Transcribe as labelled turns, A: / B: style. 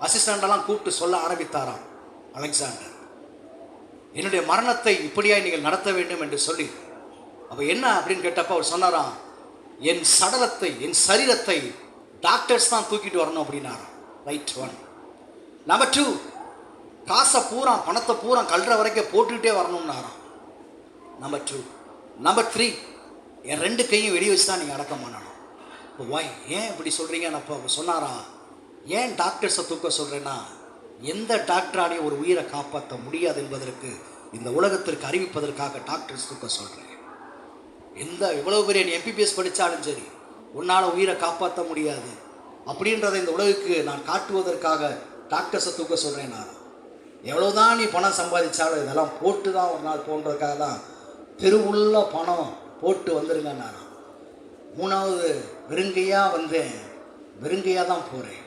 A: அசிஸ்டண்டெல்லாம் கூப்பிட்டு சொல்ல ஆரம்பித்தாராம். அலெக்சாண்டர், என்னுடைய மரணத்தை இப்படியாய் நீங்கள் நடத்த வேண்டும் என்று சொல்லி. அப்போ என்ன அப்படின்னு கேட்டப்போ அவர் சொன்னாராம், என் சடலத்தை, என் சரீரத்தை டாக்டர்ஸ் தான் தூக்கிட்டு வரணும் அப்படின்னாராம். Right one. நம்பர் 2, காசை பூரா, பணத்தை பூரா கல்ற வரைக்கும் போட்டுக்கிட்டே வரணும்னாராம். நம்பர் 2. நம்பர் 3, என் 2 கையும் வெடி வச்சு தான் நீங்கள் அடக்கம் பண்ணணும். இப்போ வாய் ஏன் இப்படி சொல்கிறீங்க? நான் இப்போ சொன்னாராம், ஏன் டாக்டர்ஸை தூக்க சொல்கிறேன்னா, எந்த டாக்டராலையும் ஒரு உயிரை காப்பாற்ற முடியாது என்பதற்கு இந்த உலகத்திற்கு அறிவிப்பதற்காக டாக்டர்ஸ் தூக்க சொல்கிறேன். எவ்வளவு பெரிய நீ எம்பிபிஎஸ் படித்தாலும் சரி, உன்னால் உயிரை காப்பாற்ற முடியாது அப்படின்றத இந்த உலகுக்கு நான் காட்டுவதற்காக டாக்டர்ஸை தூக்க சொல்கிறேன். நான் எவ்வளோதான் நீ பணம் சம்பாதிச்சாலும் இதெல்லாம் போட்டு தான் ஒரு நாள் போன்றதுக்காக தான் தெருவுள்ள பணம் போட்டு வந்துருங்க. நான் 3வது வெறுங்கையாக வந்தேன், வெறுங்கையாக தான் போகிறேன்.